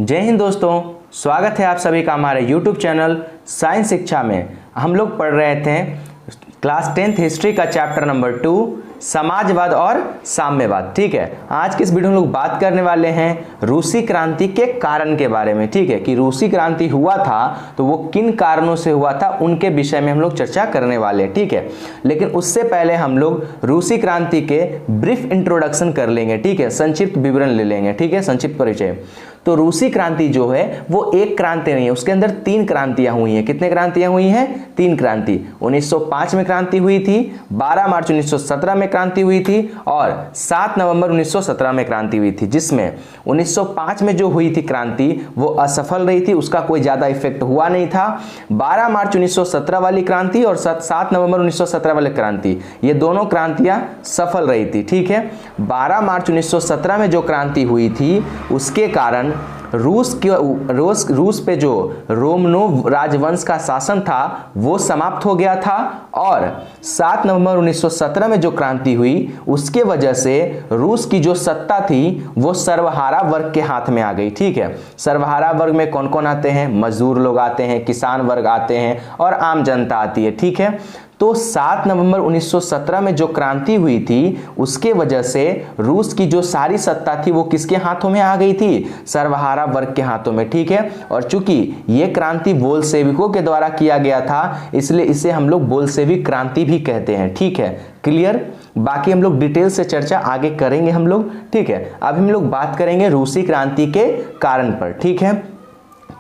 जय हिंद दोस्तों, स्वागत है आप सभी का हमारे YouTube चैनल साइंस शिक्षा में। हम लोग पढ़ रहे थे क्लास 10th हिस्ट्री का चैप्टर नंबर 2 समाजवाद और साम्यवाद। ठीक है, आज की इस वीडियो में लोग बात करने वाले हैं रूसी क्रांति के कारण के बारे में। ठीक है, कि रूसी क्रांति हुआ था तो वो किन कारणों से हुआ था उनके विषय में हम लोग चर्चा करने वाले हैं। ठीक है, लेकिन उससे पहले हम लोग रूसी क्रांति के ब्रीफ इंट्रोडक्शन कर लेंगे। ठीक है, संक्षिप्त विवरण ले लेंगे। ठीक है, संक्षिप्त परिचय। तो रूसी क्रांति जो है वो एक क्रांति नहीं है, उसके अंदर 3 क्रांतियां हुई हैं। कितने क्रांतियां हुई हैं? 3 क्रांति। 1905 में क्रांति हुई थी, 12 मार्च 1917 में क्रांति हुई थी और 7 नवंबर 1917 में क्रांति हुई थी। जिसमें 1905 में जो हुई थी क्रांति वो असफल रही थी, उसका कोई ज्यादा इफेक्ट हुआ नहीं था। 12 मार्च 1917 वाली क्रांति और 7 नवंबर 1917 वाली क्रांति, ये दोनों क्रांतियां सफल रही थी। ठीक है, 12 मार्च 1917 में जो क्रांति हुई थी उसके कारण रूस पे जो रोमनोव राजवंश का शासन था वो समाप्त हो गया था और 7 नवंबर 1917 में जो क्रांति हुई उसके वजह से रूस की जो सत्ता थी वो सर्वहारा वर्ग के हाथ में आ गई। ठीक है, सर्वहारा वर्ग में कौन कौन आते हैं? मजदूर लोग आते हैं, किसान वर्ग आते हैं और आम जनता आती है। ठीक है, तो 7 नवंबर 1917 में जो क्रांति हुई थी उसके वजह से रूस की जो सारी सत्ता थी वो किसके हाथों में आ गई थी? सर्वहारा वर्ग के हाथों में। ठीक है, और चूंकि ये क्रांति बोल्शेविकों के द्वारा किया गया था इसलिए इसे हम लोग बोल्शेविक क्रांति भी कहते हैं। ठीक है, क्लियर? बाकी हम लोग डिटेल से चर्चा आगे करेंगे हम लोग। ठीक है, अब हम लोग बात करेंगे रूसी क्रांति के कारण पर। ठीक है,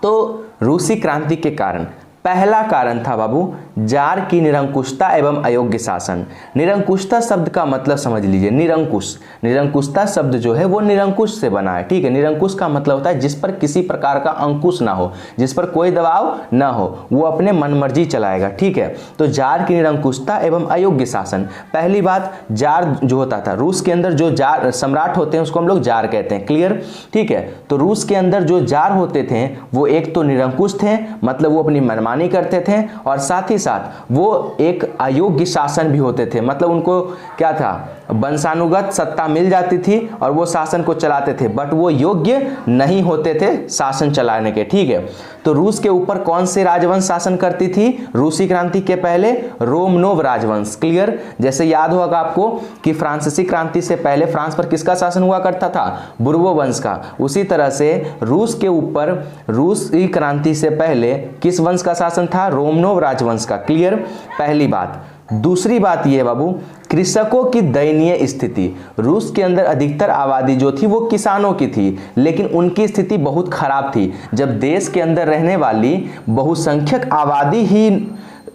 तो रूसी क्रांति के कारण पहला कारण था बाबू जार की निरंकुशता एवं अयोग्य शासन। निरंकुशता शब्द का मतलब समझ लीजिए, निरंकुशता शब्द जो है वो निरंकुश से बना है। ठीक है, निरंकुश का मतलब होता है जिस पर किसी प्रकार का अंकुश ना हो, जिस पर कोई दबाव ना हो, वो अपने मनमर्जी चलाएगा। ठीक है, तो जार की निरंकुशता एवं अयोग्य शासन। पहली बात, जार जो होता था रूस के अंदर जो जार सम्राट होते हैं उसको हम लोग जार कहते हैं। क्लियर? ठीक है, तो रूस के अंदर जो जार होते थे वो एक तो निरंकुश थे, मतलब वो अपनी मनमानी करते थे, और साथ ही साथ वो एक अयोग्य शासन भी होते थे, मतलब उनको क्या था, वंशानुगत सत्ता मिल जाती थी और वो शासन को चलाते थे, बट वो योग्य नहीं होते थे शासन चलाने के। ठीक है, तो रूस के ऊपर कौन से राजवंश शासन करती थी रूसी क्रांति के पहले? रोमनोव राजवंश। क्लियर? जैसे याद होगा आपको कि फ्रांसीसी क्रांति से पहले फ्रांस पर किसका शासन हुआ करता था? बुर्बो वंश का। उसी तरह से रूस के ऊपर रूसी क्रांति से पहले किस वंश का शासन था? रोमनोव राजवंश का। क्लियर? पहली बात। दूसरी बात यह बाबू, कृषकों की दयनीय स्थिति। रूस के अंदर अधिकतर आबादी जो थी वो किसानों की थी, लेकिन उनकी स्थिति बहुत खराब थी। जब देश के अंदर रहने वाली बहुसंख्यक आबादी ही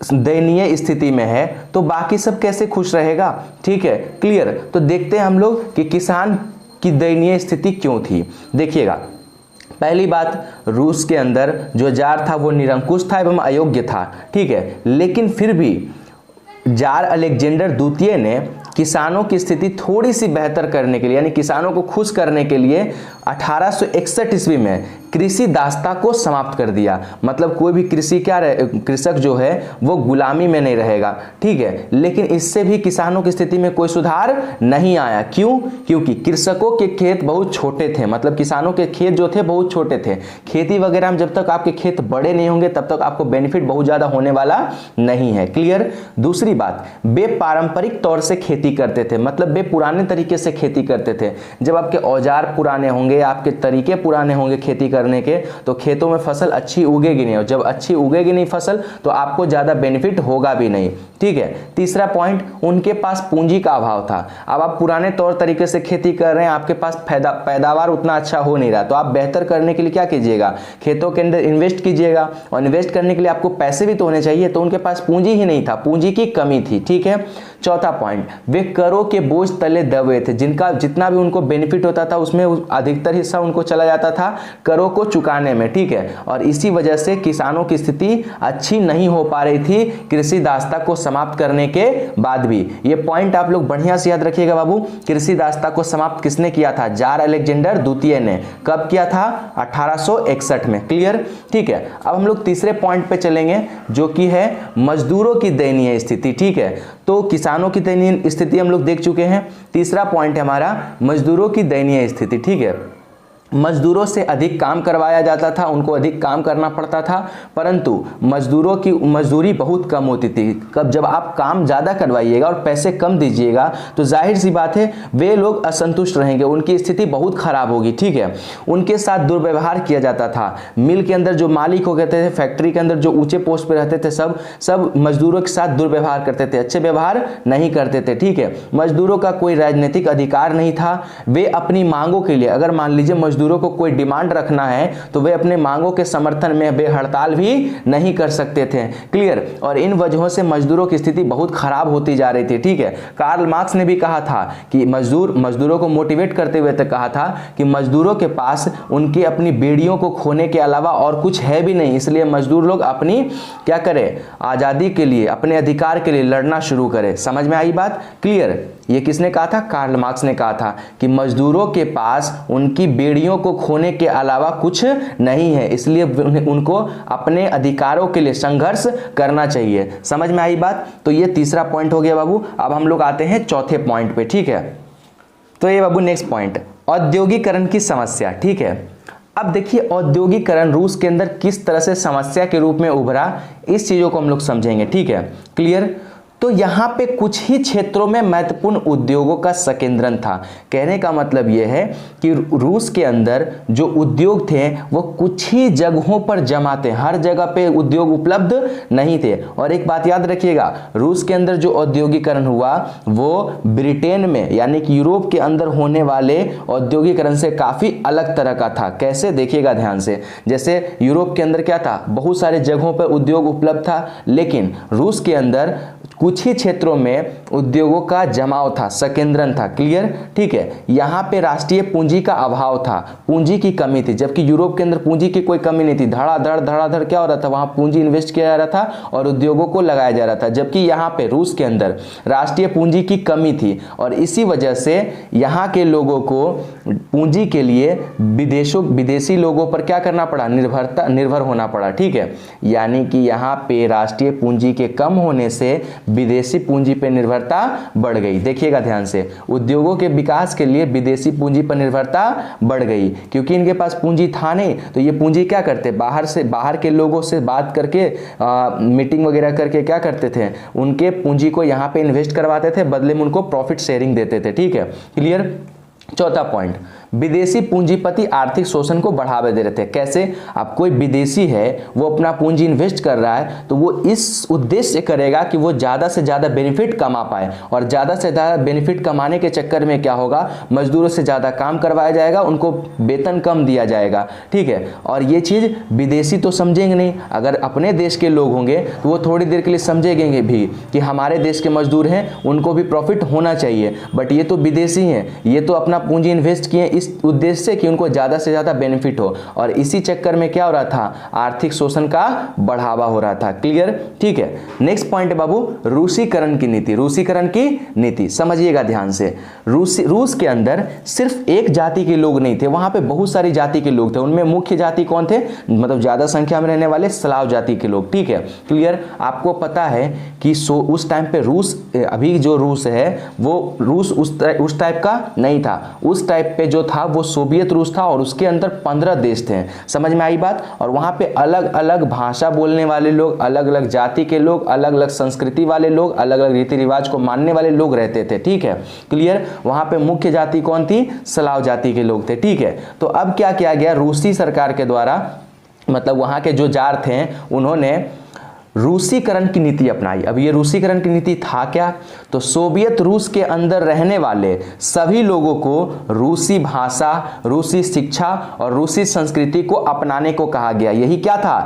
दयनीय स्थिति में है तो बाकी सब कैसे खुश रहेगा? ठीक है, क्लियर? तो देखते हैं हम लोग कि किसान की दयनीय स्थिति क्यों थी। देखिएगा, पहली बात, रूस के अंदर जो जार था वो निरंकुश था एवं अयोग्य था। ठीक है, लेकिन फिर भी जार अलेक्जेंडर द्वितीय ने किसानों की स्थिति थोड़ी सी बेहतर करने के लिए, यानी किसानों को खुश करने के लिए 1861 ईस्वी में कृषि दासता को समाप्त कर दिया। मतलब कोई भी कृषक जो है वो गुलामी में नहीं रहेगा। ठीक है, लेकिन इससे भी किसानों की स्थिति में कोई सुधार नहीं आया। क्यों? क्योंकि कृषकों के खेत बहुत छोटे थे, मतलब किसानों के खेत जो थे बहुत छोटे थे। खेती वगैरह में जब तक आपके खेत बड़े नहीं होंगे तब तक आपको बेनिफिट बहुत ज्यादा होने वाला नहीं है। क्लियर? दूसरी बात, वे पारंपरिक तौर से खेती करते थे, मतलब वे पुराने तरीके से खेती करते थे। जब आपके औजार पुराने होंगे, आपके तरीके पुराने होंगे खेती करने के, तो खेतों में फसल अच्छी उगेगी नहीं, और जब अच्छी उगेगी नहीं फसल तो आपको ज्यादा बेनिफिट होगा भी नहीं। ठीक है, तीसरा पॉइंट, उनके पास पूंजी का अभाव था। अब आप पुराने तौर तरीके से खेती कर रहे हैं, आपके पास पैदावार उतना अच्छा हो नहीं रहा, तो आप बेहतर करने के लिए क्या कीजिएगा? खेतों के अंदर इन्वेस्ट कीजिएगा, और इन्वेस्ट करने के लिए आपको पैसे भी तो होने चाहिए, तो उनके पास पूंजी ही नहीं था, पूंजी की कमी थी। ठीक है, चौथा पॉइंट, वे करों के बोझ तले दबे थे। जिनका जितना भी उनको बेनिफिट होता था उसमें अधिकतर हिस्सा उनको चला जाता था करों को चुकाने में। ठीक है, और इसी वजह से किसानों की स्थिति अच्छी नहीं हो पा रही थी कृषि दासता को समाप्त करने के बाद भी। ये पॉइंट आप लोग बढ़िया से याद रखिएगा बाबू। कृषि दासता को समाप्त किसने किया था? जार अलेक्जेंडर द्वितीय ने। कब किया था? 1861 में। क्लियर? ठीक है, अब हम लोग तीसरे पॉइंट पे चलेंगे जो कि है मजदूरों की दयनीय स्थिति। ठीक है, तो किसानों की दयनीय स्थिति हम लोग देख चुके हैं। तीसरा पॉइंट है हमारा मजदूरों की दयनीय स्थिति। ठीक है, मजदूरों से अधिक काम करवाया जाता था, उनको अधिक काम करना पड़ता था, परंतु मजदूरों की मजदूरी बहुत कम होती थी। कब जब आप काम ज़्यादा करवाइएगा और पैसे कम दीजिएगा तो जाहिर सी बात है वे लोग असंतुष्ट रहेंगे, उनकी स्थिति बहुत खराब होगी, ठीक है। उनके साथ दुर्व्यवहार किया जाता था। मिल के अंदर जो मालिक हो कहते थे, फैक्ट्री के अंदर जो ऊंचे पोस्ट पे रहते थे, सब मजदूरों के साथ दुर्व्यवहार करते थे, अच्छे व्यवहार नहीं करते थे, ठीक है। मजदूरों का कोई राजनीतिक अधिकार नहीं था। वे अपनी मांगों के लिए, अगर मान लीजिए मजदूरों को कोई डिमांड रखना है तो वे अपने मांगों के समर्थन में वे हड़ताल भी नहीं कर सकते थे, क्लियर। और इन वजहों से मजदूरों की स्थिति बहुत खराब होती जा रही थी, ठीक है। कार्ल मार्क्स ने भी कहा था कि मजदूरों को मोटिवेट करते हुए तक कहा था कि मजदूरों के पास उनकी अपनी बेड़ियों को खोने के अलावा और कुछ है भी नहीं, इसलिए मजदूर लोग अपनी क्या करें, आजादी के लिए, अपने अधिकार के लिए लड़ना शुरू करें। समझ में आई बात, क्लियर। ये किसने कहा था? कार्ल मार्क्स ने कहा था कि मजदूरों के पास उनकी बेड़ियों को खोने के अलावा कुछ नहीं है, इसलिए उनको अपने अधिकारों के लिए संघर्ष करना चाहिए। समझ में आई बात। तो ये तीसरा पॉइंट हो गया बाबू। अब हम लोग आते हैं चौथे पॉइंट पे, ठीक है। तो ये बाबू नेक्स्ट पॉइंट, औद्योगिकरण की समस्या, ठीक है। अब देखिए औद्योगिकरण रूस के अंदर किस तरह से समस्या के रूप में उभरा, इस चीजों को हम लोग समझेंगे, ठीक है, क्लियर। तो यहाँ पे कुछ ही क्षेत्रों में महत्वपूर्ण उद्योगों का संकेंद्रण था। कहने का मतलब यह है कि रूस के अंदर जो उद्योग थे वो कुछ ही जगहों पर जमा थे, हर जगह पे उद्योग उपलब्ध नहीं थे। और एक बात याद रखिएगा, रूस के अंदर जो औद्योगिकरण हुआ वो ब्रिटेन में यानी कि यूरोप के अंदर होने वाले औद्योगिकरण से काफी अलग तरह का था। कैसे, देखिएगा ध्यान से। जैसे यूरोप के अंदर क्या था, बहुत सारे जगहों पर उद्योग उपलब्ध था, लेकिन रूस के अंदर कुछ ही क्षेत्रों में उद्योगों का जमाव था, संकेंद्रण था, क्लियर, ठीक है। यहाँ पे राष्ट्रीय पूंजी का अभाव था, पूंजी की कमी थी, जबकि यूरोप के अंदर पूंजी की कोई कमी नहीं थी। धड़ाधड़ क्या हो रहा था, वहां पूंजी इन्वेस्ट किया जा रहा था और उद्योगों को लगाया जा रहा था, जबकि यहाँ पे रूस के अंदर राष्ट्रीय पूंजी की कमी थी और इसी वजह से यहाँ के लोगों को पूंजी के लिए विदेशी लोगों पर क्या करना पड़ा, निर्भर होना पड़ा, ठीक है। यानी कि यहाँ पे राष्ट्रीय पूंजी के कम होने से विदेशी पूंजी पर निर्भरता बढ़ गई। देखिएगा ध्यान से, उद्योगों के विकास के लिए विदेशी पूंजी पर निर्भरता बढ़ गई, क्योंकि इनके पास पूंजी था नहीं, तो ये पूंजी क्या करते, बाहर के लोगों से बात करके मीटिंग वगैरह करके क्या करते थे, उनके पूंजी को यहाँ पे इन्वेस्ट करवाते थे, बदले में उनको प्रॉफिट शेयरिंग देते थे, ठीक है, क्लियर। चौथा पॉइंट, विदेशी पूंजीपति आर्थिक शोषण को बढ़ावा दे रहे थे। कैसे, अब कोई विदेशी है वो अपना पूंजी इन्वेस्ट कर रहा है तो वो इस उद्देश्य करेगा कि वो ज्यादा से ज्यादा बेनिफिट कमा पाए, और ज्यादा से ज्यादा बेनिफिट कमाने के चक्कर में क्या होगा, मजदूरों से ज्यादा काम करवाया जाएगा, उनको वेतन कम दिया जाएगा, ठीक है। और ये चीज विदेशी तो समझेंगे नहीं, अगर अपने देश के लोग होंगे तो वो थोड़ी देर के लिए समझेंगे भी कि हमारे देश के मजदूर हैं, उनको भी प्रॉफिट होना चाहिए, बट ये तो विदेशी हैं, ये तो अपना पूंजी इन्वेस्ट किए इस उद्देश्य से कि उनको ज्यादा से ज्यादा बेनिफिट हो, और इसी चक्कर में क्या हो रहा था, आर्थिक शोषण का बढ़ावा हो रहा था, क्लियर, ठीक है। नेक्स्ट पॉइंट है बाबू, रूसीकरण की नीति। रूसीकरण की नीति समझिएगा ध्यान से। रूस के अंदर सिर्फ एक जाति के लोग नहीं थे, वहां पे बहुत सारी जाति के लोग थे। उनमें मुख्य जाति कौन थे, मतलब ज्यादा संख्या में रहने वाले स्लाव जाति के लोग, ठीक है, क्लियर। आपको पता है कि उस टाइम पे रूस, अभी जो रूस है वो रूस उस टाइप का नहीं था, उस टाइप पे जो था वो सोवियत रूस था, और उसके अंदर 15 देश थे। समझ में आई बात। और वहां पे अलग अलग भाषा बोलने वाले लोग, अलग अलग जाति के लोग, अलग अलग संस्कृति वाले लोग, अलग अलग रीति रिवाज को मानने वाले लोग रहते थे, ठीक है, क्लियर। वहां पे मुख्य जाति कौन थी, स्लाव जाति के लोग थे, ठीक है। तो अब क्या किया गया, रूसी सरकार के द्वारा, मतलब वहां के जो जार थे उन्होंने रूसीकरण की नीति अपनाई। अब ये रूसीकरण की नीति था क्या, तो सोवियत रूस के अंदर रहने वाले सभी लोगों को रूसी भाषा, रूसी शिक्षा और रूसी संस्कृति को अपनाने को कहा गया। यही क्या था,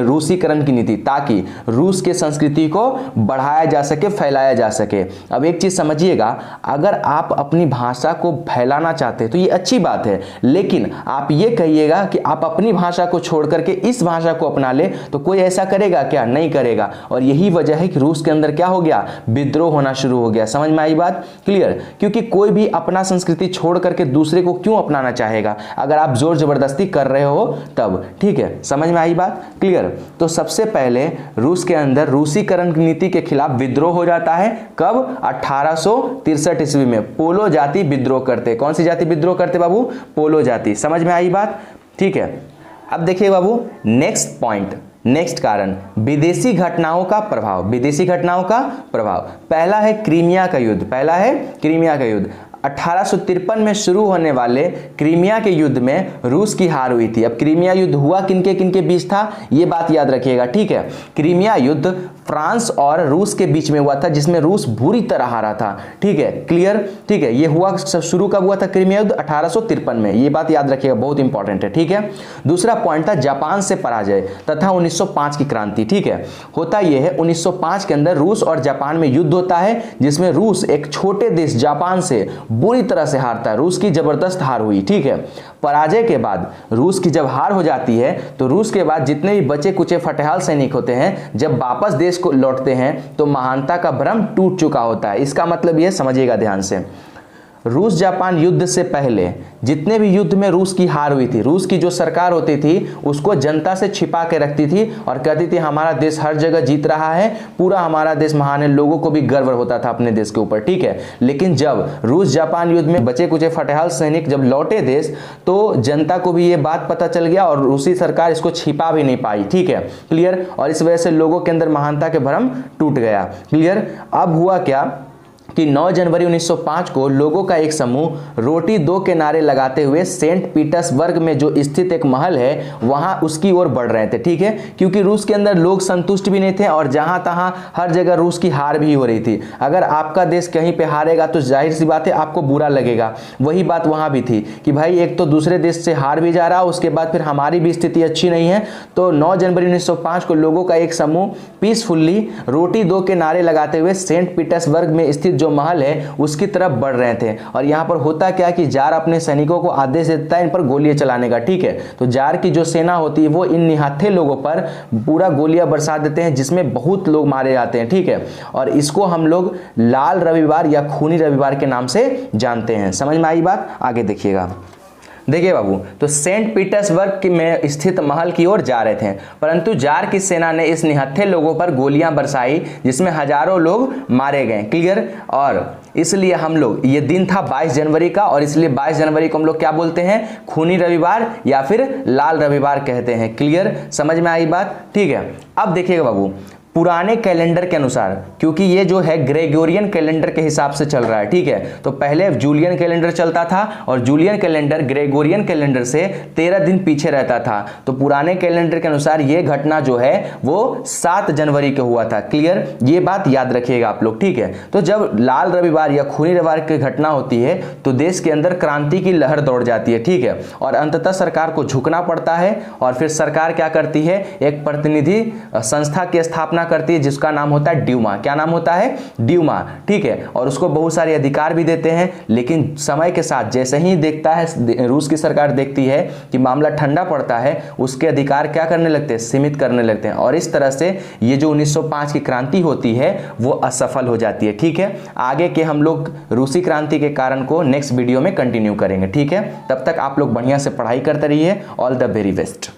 रूसीकरण की नीति, ताकि रूस के संस्कृति को बढ़ाया जा सके, फैलाया जा सके। अब एक चीज समझिएगा, अगर आप अपनी भाषा को फैलाना चाहते हैं तो ये अच्छी बात है, लेकिन आप ये कहिएगा कि आप अपनी भाषा को छोड़ करके इस भाषा को अपना ले, तो कोई ऐसा करेगा क्या? नहीं करेगा। और यही वजह है कि रूस के अंदर क्या हो गया? विद्रोह होना शुरू हो गया। समझ में आई बात? क्लियर? क्योंकि कोई भी अपना संस्कृति छोड़ करके दूसरे को क्यों अपनाना चाहेगा अगर आप जोर जबरदस्ती कर रहे हो तब। ठीक है, समझ में आई बात? क्लियर? तो सबसे पहले रूस के अंदर रूसीकरण नीति के खिलाफ विद्रोह हो जाता है। कब? 1863 ईस्वी में पोलो जाति विद्रोह करते। कौन सी जाति विद्रोह करते बाबू? पोलो जाति। समझ में आई बात? ठीक है, अब देखिए बाबू नेक्स्ट पॉइंट, नेक्स्ट कारण, विदेशी घटनाओं का प्रभाव। विदेशी घटनाओं का प्रभाव, पहला है क्रीमिया का युद्ध। पहला है क्रीमिया का युद्ध। 1853 में शुरू होने वाले क्रीमिया के युद्ध में रूस की हार हुई थी। अब क्रीमिया युद्ध हुआ किनके किनके बीच था, ये बात याद रखिएगा। ठीक है, क्रीमिया युद्ध फ्रांस और रूस के बीच में हुआ था, जिसमें रूस बुरी तरह हारा था। ठीक है, क्लियर? ठीक है, ये हुआ शुरू कब हुआ था क्रीमिया युद्ध? 1853 में। ये बात याद रखिएगा, बहुत इंपॉर्टेंट है। ठीक है, दूसरा पॉइंट था जापान से पराजय तथा 1905 की क्रांति। ठीक है, होता यह है 1905 के अंदर रूस और जापान में युद्ध होता है, जिसमें रूस एक छोटे देश जापान से बुरी तरह से हारता है। रूस की जबरदस्त हार हुई। ठीक है, पराजय के बाद रूस की जब हार हो जाती है तो रूस के बाद जितने भी बचे कुचे फटेहाल सैनिक होते हैं, जब वापस देश को लौटते हैं तो महानता का भ्रम टूट चुका होता है। इसका मतलब यह समझिएगा ध्यान से, रूस जापान युद्ध से पहले जितने भी युद्ध में रूस की हार हुई थी, रूस की जो सरकार होती थी उसको जनता से छिपा के रखती थी और कहती थी हमारा देश हर जगह जीत रहा है, पूरा हमारा देश महान है, लोगों को भी गर्व होता था अपने देश के ऊपर। ठीक है, लेकिन जब रूस जापान युद्ध में बचे कुचे फटेहाल सैनिक जब लौटे देश, तो जनता को भी ये बात पता चल गया और रूसी सरकार इसको छिपा भी नहीं पाई। ठीक है, क्लियर? और इस वजह से लोगों के अंदर महानता के भ्रम टूट गया। क्लियर? अब हुआ क्या कि 9 जनवरी 1905 को लोगों का एक समूह रोटी दो के नारे लगाते हुए सेंट पीटर्सबर्ग में जो स्थित एक महल है वहां उसकी ओर बढ़ रहे थे। ठीक है, क्योंकि रूस के अंदर लोग संतुष्ट भी नहीं थे और जहां तहां हर जगह रूस की हार भी हो रही थी। अगर आपका देश कहीं पे हारेगा तो जाहिर सी बात है आपको बुरा लगेगा। वही बात वहां भी थी कि भाई एक तो दूसरे देश से हार भी जा रहा, उसके बाद फिर हमारी भी स्थिति अच्छी नहीं है। तो 9 जनवरी 1905 को लोगों का एक समूह पीसफुल्ली रोटी दो के नारे लगाते हुए सेंट पीटर्सबर्ग में स्थित जो महल है उसकी तरफ बढ़ रहे थे। और यहां पर होता क्या कि जार अपने सैनिकों को आदेश देता है इन पर गोलियां चलाने का। ठीक है, तो जार की जो सेना होती है वो इन निहत्थे लोगों पर पूरा गोलियां बरसा देते हैं, जिसमें बहुत लोग मारे जाते हैं। ठीक है, और इसको हम लोग लाल रविवार या खूनी रविवार के नाम से जानते हैं। समझ में आई बात? आगे देखिएगा। देखिए बाबू, तो सेंट पीटर्सबर्ग में स्थित महल की ओर जा रहे थे, परंतु जार की सेना ने इस निहत्थे लोगों पर गोलियां बरसाई, जिसमें हजारों लोग मारे गए। क्लियर? और इसलिए हम लोग, ये दिन था 22 जनवरी का, और इसलिए 22 जनवरी को हम लोग क्या बोलते हैं? खूनी रविवार या फिर लाल रविवार कहते हैं। क्लियर? समझ में आई बात? ठीक है, अब देखिएगा बाबू, पुराने कैलेंडर के अनुसार, क्योंकि ये जो है ग्रेगोरियन कैलेंडर के हिसाब से चल रहा है। ठीक है, तो पहले जूलियन कैलेंडर चलता था और जूलियन कैलेंडर ग्रेगोरियन कैलेंडर से 13 दिन पीछे रहता था। तो पुराने कैलेंडर के अनुसार ये घटना जो है वो 7 जनवरी को हुआ था। क्लियर? ये बात याद रखिएगा आप लोग। ठीक है, तो जब लाल रविवार या खूनी रविवार की घटना होती है तो देश के अंदर क्रांति की लहर दौड़ जाती है। ठीक है, और अंततः सरकार को झुकना पड़ता है और फिर सरकार क्या करती है? एक प्रतिनिधि संस्था की स्थापना करती है जिसका नाम होता है ड्यूमा। क्या नाम होता है? ड्यूमा। ठीक है, और उसको बहुत सारे अधिकार भी देते हैं, लेकिन समय के साथ जैसे ही देखता है रूस की सरकार देखती है कि मामला ठंडा पड़ता है, उसके अधिकार क्या करने लगते हैं? सीमित करने लगते हैं। और इस तरह से ये जो 1905 की क्रांति होती है वो असफल हो जाती है। ठीक है, आगे के हम लोग रूसी क्रांति के कारण को नेक्स्ट वीडियो में कंटिन्यू करेंगे। ठीक है, तब तक आप लोग बढ़िया से पढ़ाई करते रहिए। All the very best.